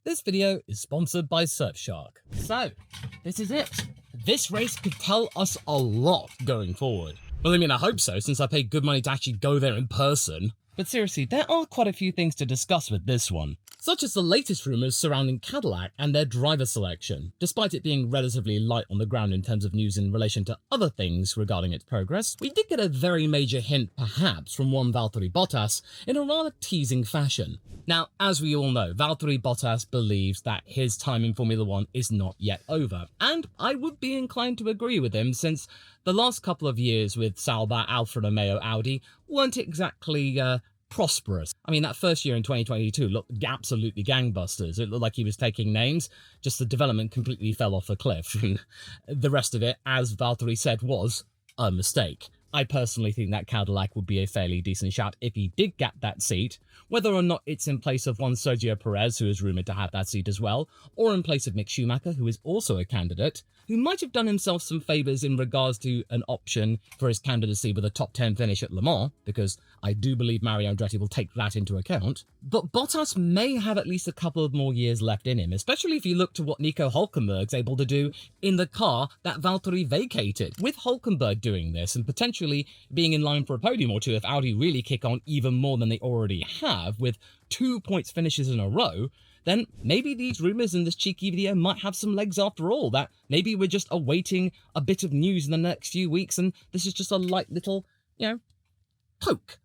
This video is sponsored by Surfshark. So, this is it. This race could tell us a lot going forward. Well, I mean, I hope so, since I paid good money to actually go there in person. But seriously, there are quite a few things to discuss with this one, such as the latest rumours surrounding Cadillac and their driver selection. Despite it being relatively light on the ground in terms of news in relation to other things regarding its progress, we did get a very major hint, perhaps, from one Valtteri Bottas in a rather teasing fashion. Now, as we all know, Valtteri Bottas believes that his time in Formula 1 is not yet over, and I would be inclined to agree with him, since the last couple of years with Sauber, Alfa Romeo, Audi weren't exactly prosperous. I mean, that first year in 2022 looked absolutely gangbusters. It looked like he was taking names, just the development completely fell off a cliff. The rest of it, as Valtteri said, was a mistake. I personally think that Cadillac would be a fairly decent shout if he did get that seat, whether or not it's in place of one Sergio Perez, who is rumoured to have that seat as well, or in place of Mick Schumacher, who is also a candidate, who might have done himself some favours in regards to an option for his candidacy with a top 10 finish at Le Mans, because I do believe Mario Andretti will take that into account. But Bottas may have at least a couple of more years left in him, especially if you look to what Nico Hülkenberg's able to do in the car that Valtteri vacated. With Hülkenberg doing this and potentially being in line for a podium or two if Audi really kick on even more than they already have, with 2 points finishes in a row, then maybe these rumours in this cheeky video might have some legs after all, that maybe we're just awaiting a bit of news in the next few weeks and this is just a light little,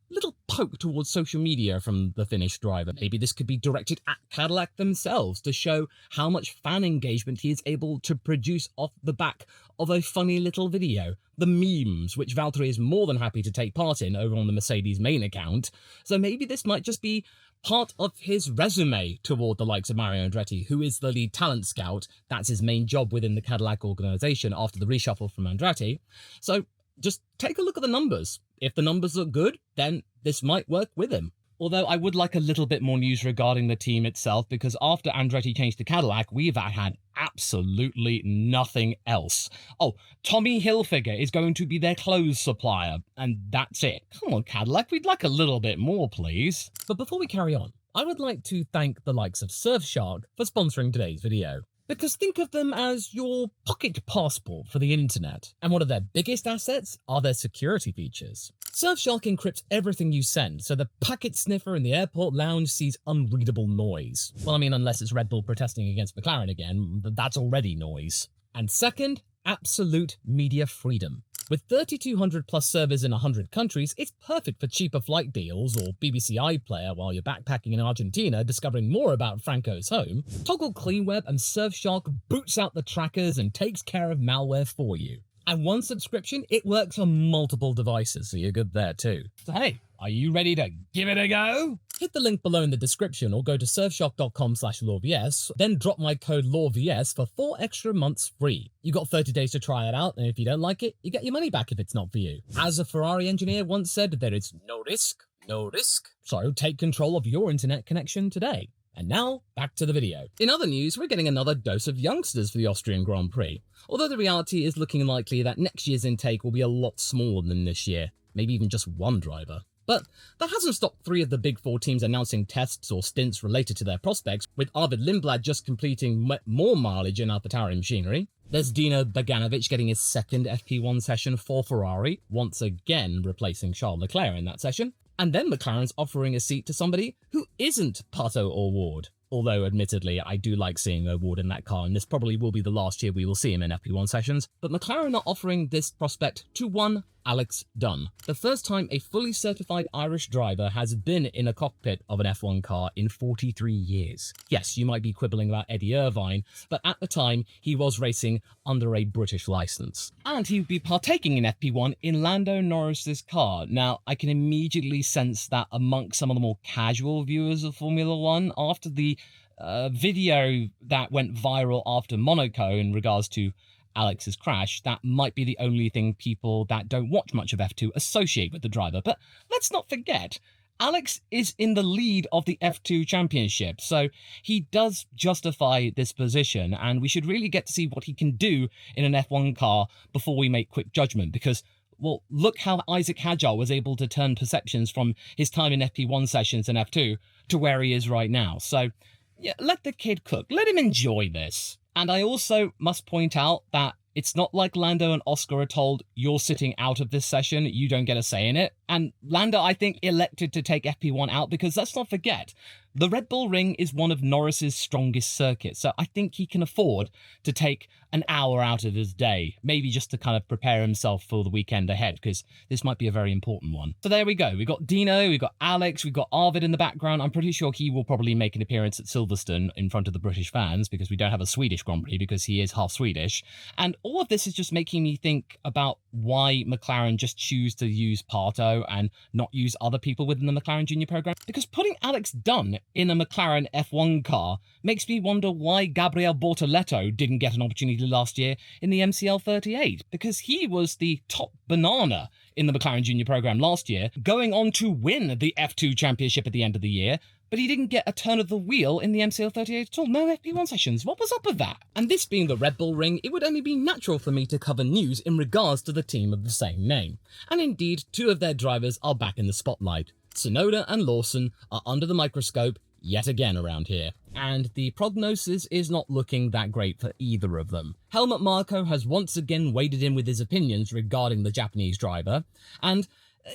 little poke towards social media from the Finnish driver. Maybe this could be directed at Cadillac themselves to show how much fan engagement he is able to produce off the back of a funny little video. The memes, which Valtteri is more than happy to take part in over on the Mercedes main account. So maybe this might just be part of his resume toward the likes of Mario Andretti, who is the lead talent scout. That's his main job within the Cadillac organisation after the reshuffle from Andretti. So just take a look at the numbers. If the numbers look good, then this might work with him. Although I would like a little bit more news regarding the team itself, because after Andretti changed to Cadillac, we've had absolutely nothing else. Oh, Tommy Hilfiger is going to be their clothes supplier, and that's it. Come on, Cadillac, we'd like a little bit more, please. But before we carry on, I would like to thank the likes of Surfshark for sponsoring today's video. Because think of them as your pocket passport for the internet. And one of their biggest assets are their security features. Surfshark encrypts everything you send, so the packet sniffer in the airport lounge sees unreadable noise. Well, I mean, unless it's Red Bull protesting against McLaren again, that's already noise. And second, absolute media freedom. With 3,200 plus servers in 100 countries, it's perfect for cheaper flight deals or BBC iPlayer while you're backpacking in Argentina discovering more about Franco's home. Toggle Clean Web and Surfshark boots out the trackers and takes care of malware for you. And one subscription, it works on multiple devices, so you're good there too. So hey, are you ready to give it a go? Hit the link below in the description or go to surfshark.com/LawVS, then drop my code LawVS for 4 extra months free. You got 30 days to try it out, and if you don't like it, you get your money back if it's not for you. As a Ferrari engineer once said, there is no risk, no risk. So take control of your internet connection today. And now, back to the video. In other news, we're getting another dose of youngsters for the Austrian Grand Prix. Although the reality is looking likely that next year's intake will be a lot smaller than this year. Maybe even just one driver. But that hasn't stopped 3 of the big 4 teams announcing tests or stints related to their prospects, with Arvid Lindblad just completing more mileage in AlphaTauri machinery. There's Dino Beganovic getting his second FP1 session for Ferrari, once again replacing Charles Leclerc in that session. And then McLaren's offering a seat to somebody who isn't Pato or Ward. Although, admittedly, I do like seeing Ward in that car, and this probably will be the last year we will see him in FP1 sessions. But McLaren are offering this prospect to one Alex Dunne. The first time a fully certified Irish driver has been in a cockpit of an F1 car in 43 years. Yes, you might be quibbling about Eddie Irvine, but at the time, he was racing under a British licence. And he would be partaking in FP1 in Lando Norris's car. Now, I can immediately sense that amongst some of the more casual viewers of Formula 1, after the video that went viral after Monaco in regards to Alex's crash, that might be the only thing people that don't watch much of F2 associate with the driver. But let's not forget, Alex is in the lead of the F2 championship, so he does justify this position, and we should really get to see what he can do in an F1 car before we make quick judgment, because, well, look how Isack Hadjar was able to turn perceptions from his time in FP1 sessions in F2 to where he is right now. So Yeah, let the kid cook. Let him enjoy this. And I also must point out that it's not like Lando and Oscar are told, you're sitting out of this session, you don't get a say in it. And Lando, I think, elected to take FP1 out because let's not forget, the Red Bull Ring is one of Norris's strongest circuits. So I think he can afford to take an hour out of his day, maybe just to kind of prepare himself for the weekend ahead, because this might be a very important one. So there we go. We've got Dino, we've got Alex, we've got Arvid in the background. I'm pretty sure he will probably make an appearance at Silverstone in front of the British fans because we don't have a Swedish Grand Prix because he is half Swedish. And all of this is just making me think about why McLaren just choose to use Pato and not use other people within the McLaren Junior program. Because putting Alex Dunne in a McLaren F1 car makes me wonder why Gabriel Bortoleto didn't get an opportunity last year in the MCL 38, because he was the top banana in the McLaren Junior program last year, going on to win the F2 championship at the end of the year, but he didn't get a turn of the wheel in the MCL 38 at all. No FP1 sessions. What was up with that? And this being the Red Bull Ring, it would only be natural for me to cover news in regards to the team of the same name. And indeed, two of their drivers are back in the spotlight. Tsunoda and Lawson are under the microscope yet again around here, and the prognosis is not looking that great for either of them. Helmut Marko has once again waded in with his opinions regarding the Japanese driver, and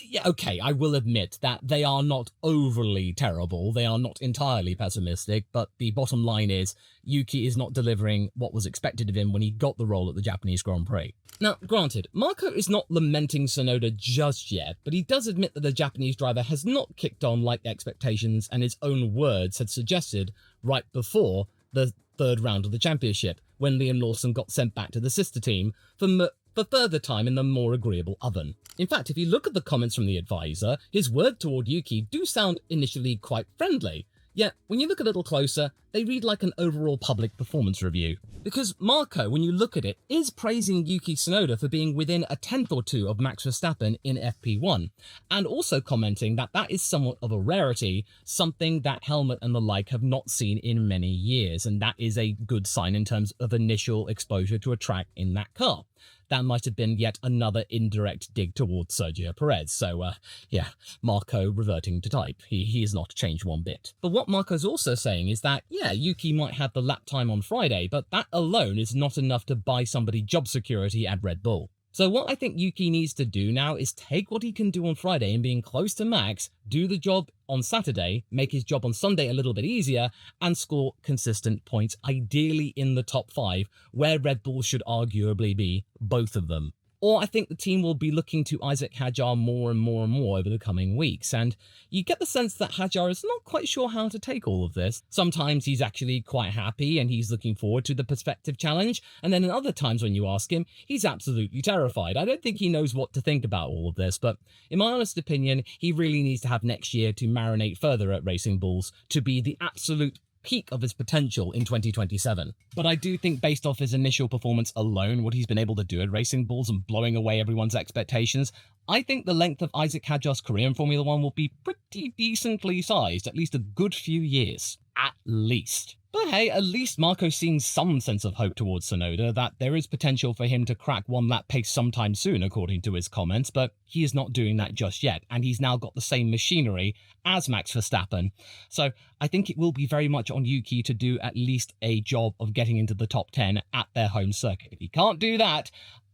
yeah, okay, I will admit that they are not overly terrible, they are not entirely pessimistic, but the bottom line is, Yuki is not delivering what was expected of him when he got the role at the Japanese Grand Prix. Now, granted, Marko is not lamenting Tsunoda just yet, but he does admit that the Japanese driver has not kicked on like expectations and his own words had suggested right before the third round of the championship, when Liam Lawson got sent back to the sister team for further time in the more agreeable oven. In fact, if you look at the comments from the advisor, his words toward Yuki do sound initially quite friendly. Yet, when you look a little closer, they read like an overall public performance review. Because Marko, when you look at it, is praising Yuki Tsunoda for being within a tenth or two of Max Verstappen in FP1, and also commenting that that is somewhat of a rarity, something that Helmut and the like have not seen in many years, and that is a good sign in terms of initial exposure to a track in that car. That might have been yet another indirect dig towards Sergio Perez. So, yeah, Marko reverting to type. He has not changed one bit. But what Marko's also saying is that, yeah, Yuki might have the lap time on Friday, but that alone is not enough to buy somebody job security at Red Bull. So what I think Yuki needs to do now is take what he can do on Friday and being close to Max, do the job on Saturday, make his job on Sunday a little bit easier, and score consistent points, ideally in the top 5, where Red Bull should arguably be, both of them. Or I think the team will be looking to Isack Hadjar more and more and more over the coming weeks, and you get the sense that Hadjar is not quite sure how to take all of this. Sometimes he's actually quite happy and he's looking forward to the perspective challenge, and then in other times when you ask him, he's absolutely terrified. I don't think he knows what to think about all of this, but in my honest opinion, he really needs to have next year to marinate further at Racing Bulls to be the absolute peak of his potential in 2027. But I do think based off his initial performance alone, what he's been able to do at Racing Bulls and blowing away everyone's expectations, I think the length of Isack Hadjar's career in Formula 1 will be pretty decently sized, at least a good few years. At least. But hey, at least Marko's seeing some sense of hope towards Tsunoda, that there is potential for him to crack one lap pace sometime soon, according to his comments, but he is not doing that just yet, and he's now got the same machinery as Max Verstappen. So I think it will be very much on Yuki to do at least a job of getting into the top 10 at their home circuit. If he can't do that,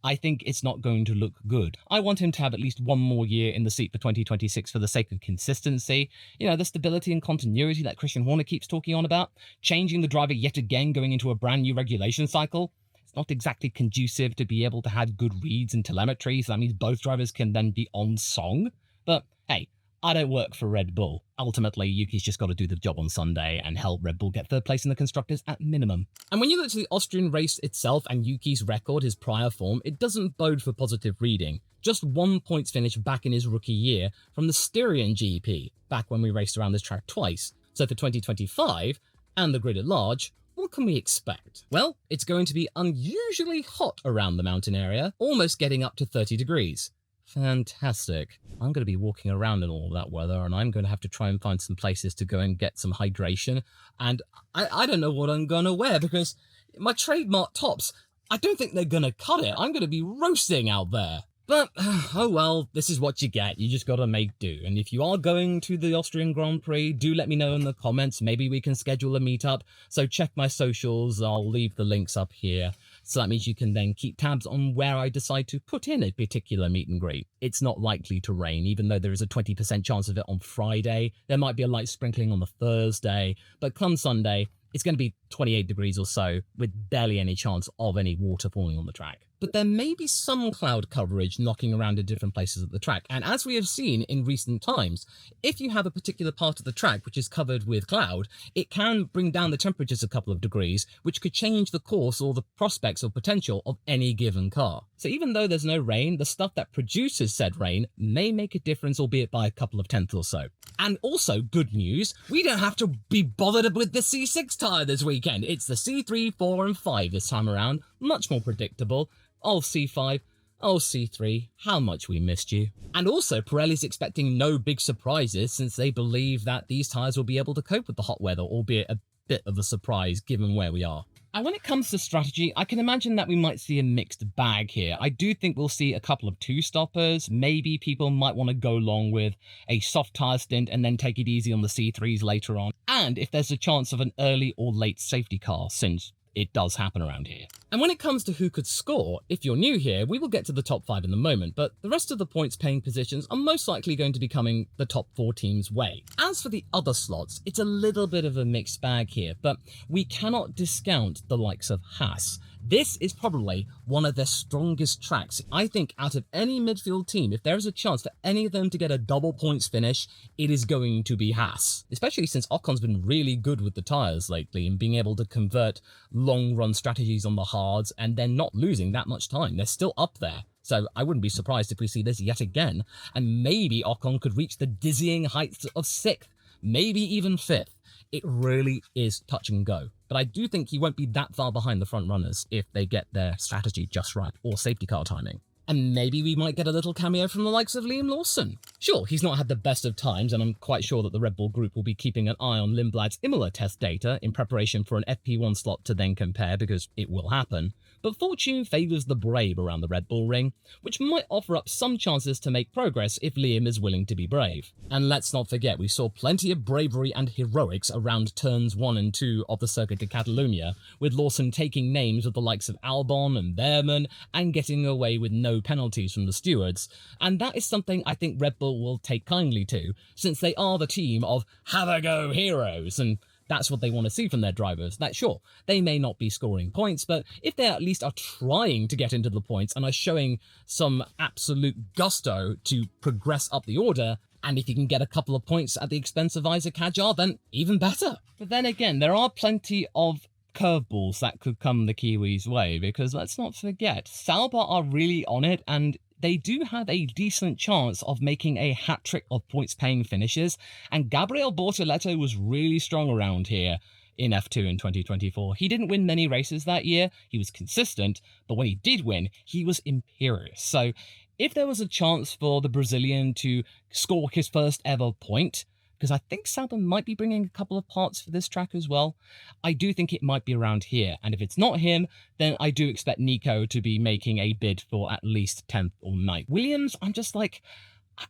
I think it's not going to look good. I want him to have at least one more year in the seat for 2026 for the sake of consistency. You know, the stability and continuity that Christian Horner keeps talking on about. Changing the driver yet again, going into a brand new regulation cycle. It's not exactly conducive to be able to have good reads and telemetry, so that means both drivers can then be on song. But hey, I don't work for Red Bull. Ultimately, Yuki's just got to do the job on Sunday and help Red Bull get third place in the Constructors at minimum. And when you look to the Austrian race itself and Yuki's record, his prior form, it doesn't bode for positive reading. Just 1 points finish back in his rookie year from the Styrian GP, back when we raced around this track twice. So for 2025, and the grid at large, what can we expect? Well, it's going to be unusually hot around the mountain area, almost getting up to 30 degrees. Fantastic. I'm going to be walking around in all of that weather, and I'm going to have to try and find some places to go and get some hydration. And I don't know what I'm going to wear, because my trademark tops, I don't think they're going to cut it. I'm going to be roasting out there. But, oh well, this is what you get. You just gotta make do. And if you are going to the Austrian Grand Prix, do let me know in the comments. Maybe we can schedule a meetup. So check my socials. I'll leave the links up here. So that means you can then keep tabs on where I decide to put in a particular meet and greet. It's not likely to rain, even though there is a 20% chance of it on Friday. There might be a light sprinkling on the Thursday. But come Sunday, it's going to be 28 degrees or so, with barely any chance of any water falling on the track. But there may be some cloud coverage knocking around in different places at the track, and as we have seen in recent times, if you have a particular part of the track which is covered with cloud, it can bring down the temperatures a couple of degrees, which could change the course or the prospects or potential of any given car. So even though there's no rain, the stuff that produces said rain may make a difference, albeit by a couple of tenths or so. And also, good news, we don't have to be bothered with the C6 tyre this weekend. It's the C3, 4 and 5 this time around, much more predictable. Oh C5, oh C3, how much we missed you. And also, Pirelli's expecting no big surprises since they believe that these tyres will be able to cope with the hot weather, albeit a bit of a surprise given where we are. And when it comes to strategy, I can imagine that we might see a mixed bag here. I do think we'll see a couple of two-stoppers. Maybe people might want to go along with a soft tyre stint and then take it easy on the C3s later on. And if there's a chance of an early or late safety car, since it does happen around here. And when it comes to who could score, if you're new here, we will get to the top 5 in a moment, but the rest of the points paying positions are most likely going to be coming the top 4 teams' way. As for the other slots, it's a little bit of a mixed bag here, but we cannot discount the likes of Haas. This is probably one of their strongest tracks. I think out of any midfield team, if there is a chance for any of them to get a double points finish, it is going to be Haas. Especially since Ocon's been really good with the tyres lately and being able to convert long run strategies on the hards and then not losing that much time. They're still up there. So I wouldn't be surprised if we see this yet again. And maybe Ocon could reach the dizzying heights of 6th, maybe even 5th. It really is touch and go. But I do think he won't be that far behind the front runners if they get their strategy just right, or safety car timing. And maybe we might get a little cameo from the likes of Liam Lawson. Sure, he's not had the best of times, and I'm quite sure that the Red Bull group will be keeping an eye on Lindblad's Imola test data in preparation for an FP1 slot to then compare, because it will happen. But fortune favours the brave around the Red Bull ring, which might offer up some chances to make progress if Liam is willing to be brave. And let's not forget, we saw plenty of bravery and heroics around turns 1 and 2 of the Circuit de Catalunya, with Lawson taking names of the likes of Albon and Behrman and getting away with no penalties from the stewards. And that is something I think Red Bull will take kindly to, since they are the team of have a go heroes, and that's what they want to see from their drivers. That sure, they may not be scoring points, but if they at least are trying to get into the points and are showing some absolute gusto to progress up the order, and if you can get a couple of points at the expense of Isack Hadjar, then even better. But then again, there are plenty of curveballs that could come the Kiwis' way, because let's not forget, Sauber are really on it, and they do have a decent chance of making a hat-trick of points-paying finishes, and Gabriel Bortoleto was really strong around here in F2 in 2024. He didn't win many races that year, he was consistent, but when he did win, he was imperious. So if there was a chance for the Brazilian to score his first ever point, because I think Sauber might be bringing a couple of parts for this track as well, I do think it might be around here. And if it's not him, then I do expect Nico to be making a bid for at least 10th or 9th. Williams, I'm just like,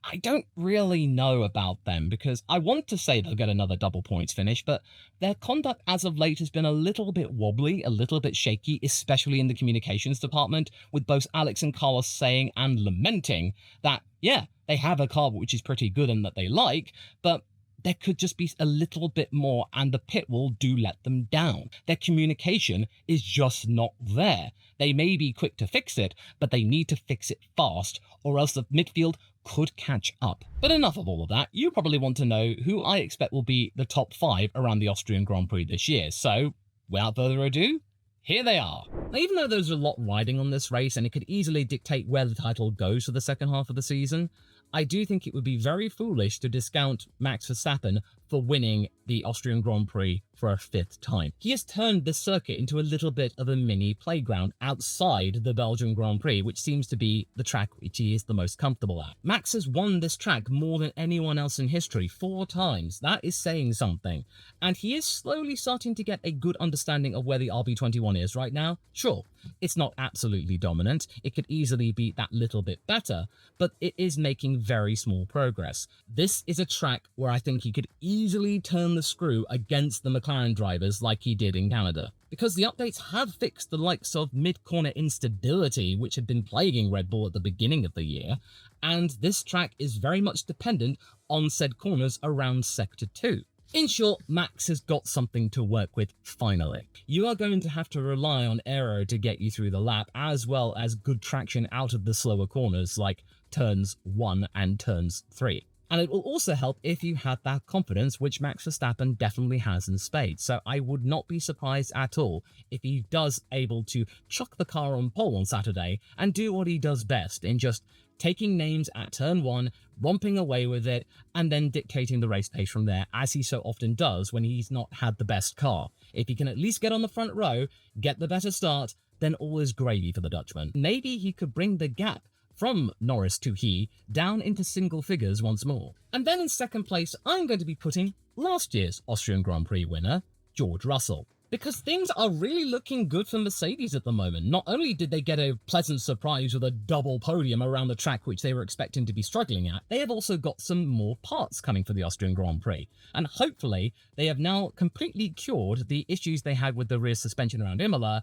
I don't really know about them, because I want to say they'll get another double points finish, but their conduct as of late has been a little bit wobbly, a little bit shaky, especially in the communications department, with both Alex and Carlos saying and lamenting that, yeah, they have a car which is pretty good and that they like, but there could just be a little bit more, and the pit wall do let them down. Their communication is just not there. They may be quick to fix it, but they need to fix it fast, or else the midfield could catch up. But enough of all of that. You probably want to know who I expect will be the top 5 around the Austrian Grand Prix this year. So, without further ado, here they are. Now, even though there's a lot riding on this race, and it could easily dictate where the title goes for the second half of the season, I do think it would be very foolish to discount Max Verstappen for winning the Austrian Grand Prix for a 5th time. He has turned this circuit into a little bit of a mini playground outside the Belgian Grand Prix, which seems to be the track which he is the most comfortable at. Max has won this track more than anyone else in history, 4 times. That is saying something. And he is slowly starting to get a good understanding of where the RB21 is right now. Sure, it's not absolutely dominant. It could easily be that little bit better, but it is making very small progress. This is a track where I think he could easily turn the screw against the McLaren drivers like he did in Canada, because the updates have fixed the likes of mid-corner instability which had been plaguing Red Bull at the beginning of the year, and this track is very much dependent on said corners around Sector 2. In short, Max has got something to work with finally. You are going to have to rely on aero to get you through the lap, as well as good traction out of the slower corners like turns 1 and turns 3. And it will also help if you have that confidence, which Max Verstappen definitely has in spades. So I would not be surprised at all if he does able to chuck the car on pole on Saturday and do what he does best in just taking names at turn 1, romping away with it, and then dictating the race pace from there, as he so often does when he's not had the best car. If he can at least get on the front row, get the better start, then all is gravy for the Dutchman. Maybe he could bring the gap from Norris to he down into single figures once more. And then in second place, I'm going to be putting last year's Austrian Grand Prix winner, George Russell. Because things are really looking good for Mercedes at the moment. Not only did they get a pleasant surprise with a double podium around the track which they were expecting to be struggling at, they have also got some more parts coming for the Austrian Grand Prix. And hopefully they have now completely cured the issues they had with the rear suspension around Imola,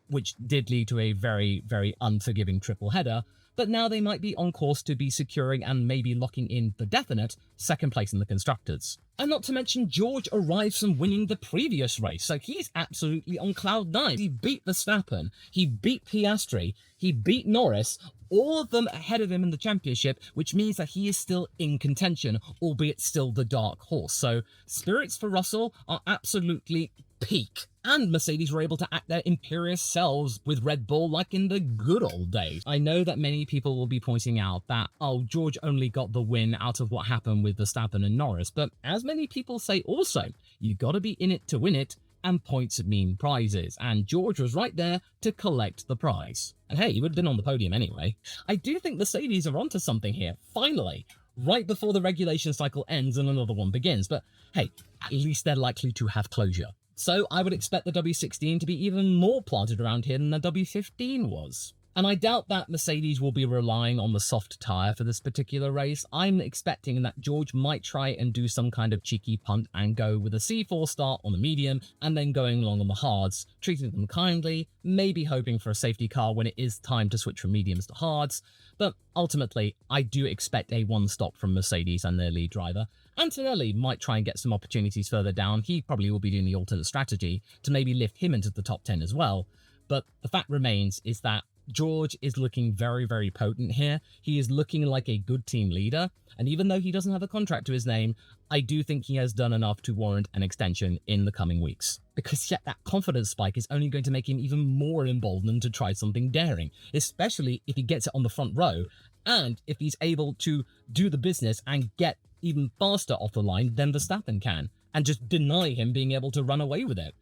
which did lead to a very, very unforgiving triple header. But now they might be on course to be securing and maybe locking in the definite second place in the Constructors. And not to mention, George arrives from winning the previous race, so he's absolutely on cloud 9. He beat Verstappen, he beat Piastri, he beat Norris, all of them ahead of him in the championship, which means that he is still in contention, albeit still the dark horse. So spirits for Russell are absolutely peak. And Mercedes were able to act their imperious selves with Red Bull like in the good old days. I know that many people will be pointing out that, oh, George only got the win out of what happened with Verstappen and Norris, but as many people say also, you gotta be in it to win it, and points mean prizes, and George was right there to collect the prize. And hey, he would have been on the podium anyway. I do think Mercedes are onto something here, finally, right before the regulation cycle ends and another one begins, but hey, at least they're likely to have closure. So I would expect the W16 to be even more planted around here than the W15 was. And I doubt that Mercedes will be relying on the soft tyre for this particular race. I'm expecting that George might try and do some kind of cheeky punt and go with a C4 start on the medium and then going along on the hards, treating them kindly, maybe hoping for a safety car when it is time to switch from mediums to hards. But ultimately, I do expect a one-stop from Mercedes and their lead driver. Antonelli might try and get some opportunities further down. He probably will be doing the alternate strategy to maybe lift him into the top 10 as well. But the fact remains is that George is looking very, very potent here. He is looking like a good team leader. And even though he doesn't have a contract to his name, I do think he has done enough to warrant an extension in the coming weeks. Because yet that confidence spike is only going to make him even more emboldened to try something daring, especially if he gets it on the front row and if he's able to do the business and get even faster off the line than Verstappen can, and just deny him being able to run away with it.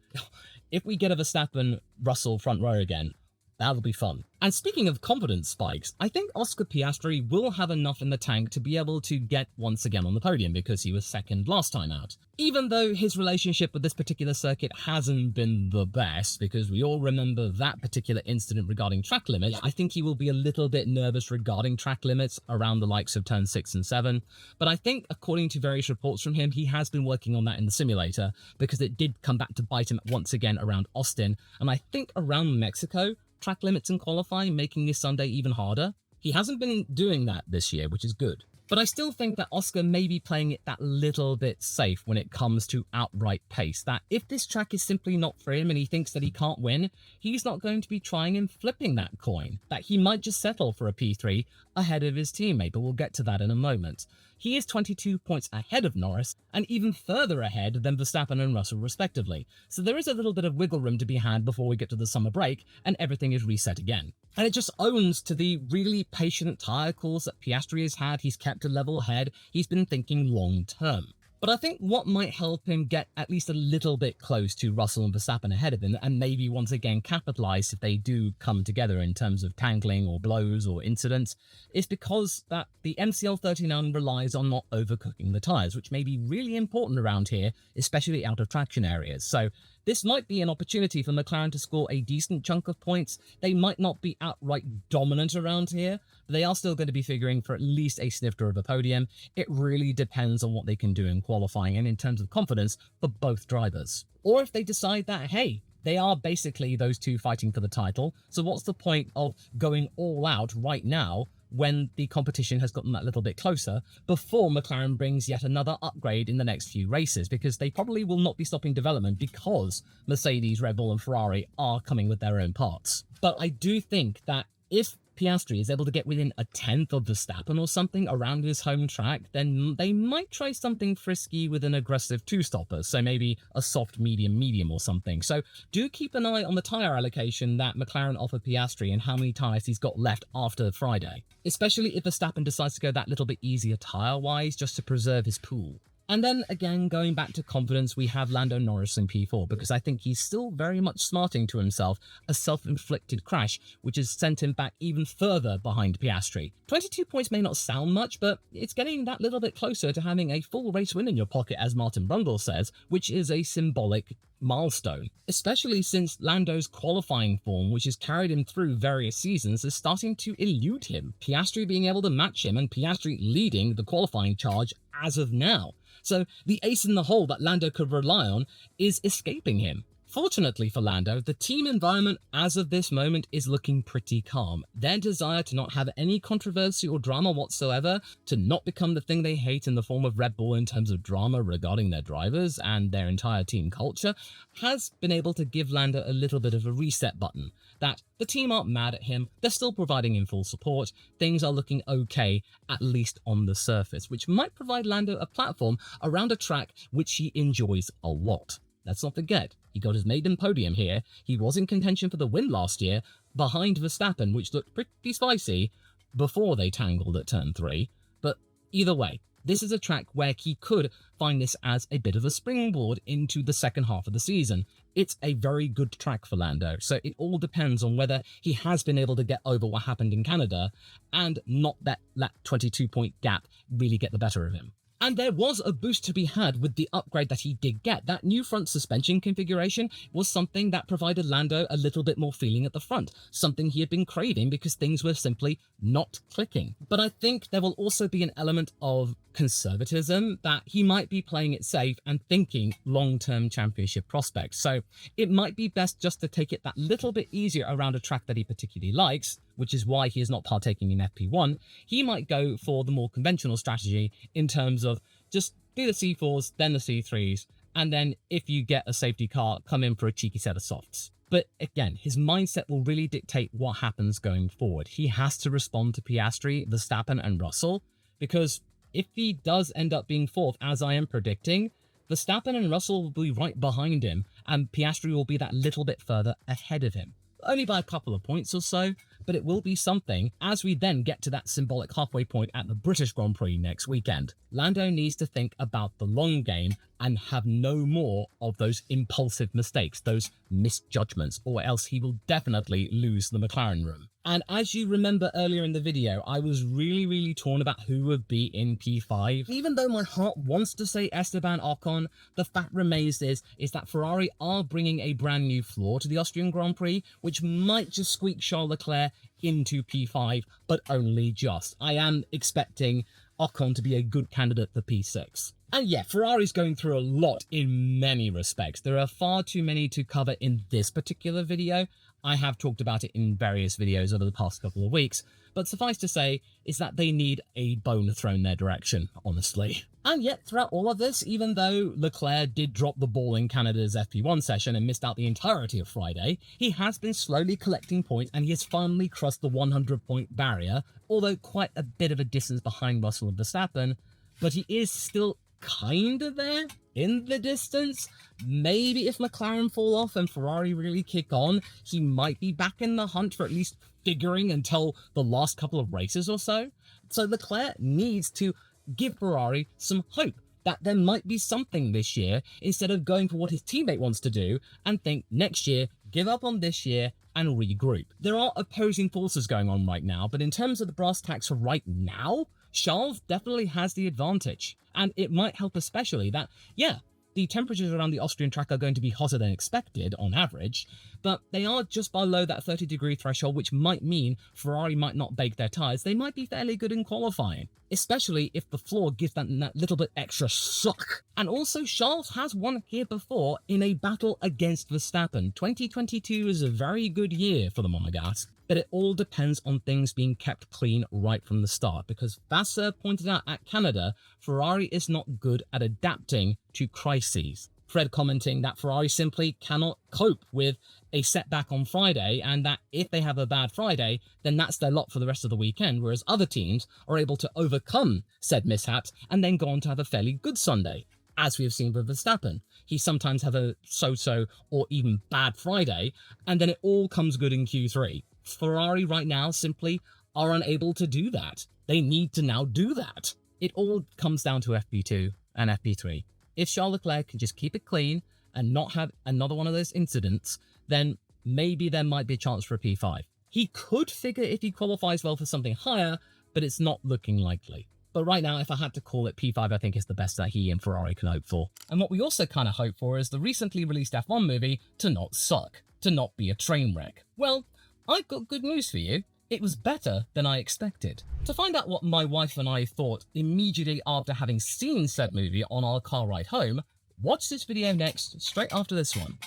If we get a Verstappen-Russell front row again, that'll be fun. And speaking of confidence spikes, I think Oscar Piastri will have enough in the tank to be able to get once again on the podium because he was second last time out. Even though his relationship with this particular circuit hasn't been the best, because we all remember that particular incident regarding track limits, I think he will be a little bit nervous regarding track limits around the likes of turn 6 and 7. But I think, according to various reports from him, he has been working on that in the simulator because it did come back to bite him once again around Austin, and I think around Mexico, track limits in qualifying, making this Sunday even harder. He hasn't been doing that this year, which is good. But I still think that Oscar may be playing it that little bit safe when it comes to outright pace, that if this track is simply not for him and he thinks that he can't win, he's not going to be trying and flipping that coin, that he might just settle for a P3 ahead of his teammate, but we'll get to that in a moment. He is 22 points ahead of Norris, and even further ahead than Verstappen and Russell respectively. So there is a little bit of wiggle room to be had before we get to the summer break, and everything is reset again. And it just owns to the really patient tyre calls that Piastri has had. He's kept a level head. He's been thinking long term. But I think what might help him get at least a little bit close to Russell and Verstappen ahead of him, and maybe once again capitalise if they do come together in terms of tangling or blows or incidents, is because that the MCL39 relies on not overcooking the tyres, which may be really important around here, especially out of traction areas. So this might be an opportunity for McLaren to score a decent chunk of points. They might not be outright dominant around here, but they are still going to be figuring for at least a snifter of a podium. It really depends on what they can do in qualifying and in terms of confidence for both drivers. Or if they decide that, hey, they are basically those two fighting for the title, so what's the point of going all out right now when the competition has gotten that little bit closer before McLaren brings yet another upgrade in the next few races, because they probably will not be stopping development because Mercedes, Red Bull and Ferrari are coming with their own parts. But I do think that if Piastri is able to get within a tenth of Verstappen or something around his home track, then they might try something frisky with an aggressive two-stopper, so maybe a soft medium or something. So do keep an eye on the tyre allocation that McLaren offer Piastri and how many tyres he's got left after Friday, especially if Verstappen decides to go that little bit easier tyre-wise just to preserve his pool. And then, again, going back to confidence, we have Lando Norris in P4, because I think he's still very much smarting to himself a self-inflicted crash, which has sent him back even further behind Piastri. 22 points may not sound much, but it's getting that little bit closer to having a full race win in your pocket, as Martin Brundle says, which is a symbolic milestone, especially since Lando's qualifying form, which has carried him through various seasons, is starting to elude him. Piastri being able to match him, and Piastri leading the qualifying charge as of now. So the ace in the hole that Lando could rely on is escaping him. Fortunately for Lando, the team environment as of this moment is looking pretty calm. Their desire to not have any controversy or drama whatsoever, to not become the thing they hate in the form of Red Bull in terms of drama regarding their drivers and their entire team culture, has been able to give Lando a little bit of a reset button. That the team aren't mad at him, they're still providing him full support, things are looking okay, at least on the surface, which might provide Lando a platform around a track which he enjoys a lot. Let's not forget, he got his maiden podium here, he was in contention for the win last year, behind Verstappen, which looked pretty spicy before they tangled at turn 3, but either way, this is a track where he could find this as a bit of a springboard into the second half of the season. It's a very good track for Lando, so it all depends on whether he has been able to get over what happened in Canada and not let that 22-point gap really get the better of him. And there was a boost to be had with the upgrade that he did get. That new front suspension configuration was something that provided Lando a little bit more feeling at the front, something he had been craving because things were simply not clicking. But I think there will also be an element of conservatism, that he might be playing it safe and thinking long-term championship prospects. So it might be best just to take it that little bit easier around a track that he particularly likes, which is why he is not partaking in FP1. He might go for the more conventional strategy in terms of just do the C4s, then the C3s, and then if you get a safety car, come in for a cheeky set of softs. But again, his mindset will really dictate what happens going forward. He has to respond to Piastri, Verstappen and Russell, because if he does end up being fourth, as I am predicting, Verstappen and Russell will be right behind him, and Piastri will be that little bit further ahead of him. Only by a couple of points or so, but it will be something as we then get to that symbolic halfway point at the British Grand Prix next weekend. Lando needs to think about the long game and have no more of those impulsive mistakes, those misjudgments, or else he will definitely lose the McLaren room. And as you remember earlier in the video, I was really torn about who would be in P5. Even though my heart wants to say Esteban Ocon, the fact remains is that Ferrari are bringing a brand new floor to the Austrian Grand Prix, which might just squeak Charles Leclerc into P5, but only just. I am expecting Ocon to be a good candidate for P6. And yeah, Ferrari's going through a lot in many respects. There are far too many to cover in this particular video. I have talked about it in various videos over the past couple of weeks, but suffice to say is that they need a bone thrown their direction, honestly. And yet, throughout all of this, even though Leclerc did drop the ball in Canada's FP1 session and missed out the entirety of Friday, he has been slowly collecting points and he has finally crossed the 100-point barrier, although quite a bit of a distance behind Russell and Verstappen, but he is still kind of there in the distance. Maybe if McLaren fall off and Ferrari really kick on, he might be back in the hunt for at least figuring until the last couple of races or so. So Leclerc needs to give Ferrari some hope that there might be something this year instead of going for what his teammate wants to do and think next year, give up on this year and regroup. There are opposing forces going on right now, but in terms of the brass tacks right now, Charles definitely has the advantage. And it might help especially that, yeah, the temperatures around the Austrian track are going to be hotter than expected on average, but they are just below that 30-degree threshold, which might mean Ferrari might not bake their tyres. They might be fairly good in qualifying, especially if the floor gives them that little bit extra suck. And also, Charles has won here before in a battle against Verstappen. 2022 is a very good year for the Monegasque, but it all depends on things being kept clean right from the start, because Vassar pointed out at Canada, Ferrari is not good at adapting to crises. Fred commenting that Ferrari simply cannot cope with a setback on Friday, and that if they have a bad Friday, then that's their lot for the rest of the weekend, whereas other teams are able to overcome said mishaps and then go on to have a fairly good Sunday. As we have seen with Verstappen, he sometimes have a so-so or even bad Friday, and then it all comes good in Q3. Ferrari right now simply are unable to do that. They need to now do that. It all comes down to FP2 and FP3. If Charles Leclerc can just keep it clean and not have another one of those incidents, then maybe there might be a chance for a P5. He could figure if he qualifies well for something higher, but it's not looking likely. But right now, if I had to call it, P5 I think is the best that he and Ferrari can hope for. And what we also kind of hope for is the recently released F1 movie to not suck, to not be a train wreck. Well, I've got good news for you. It was better than I expected. To find out what my wife and I thought immediately after having seen said movie on our car ride home, watch this video next, straight after this one.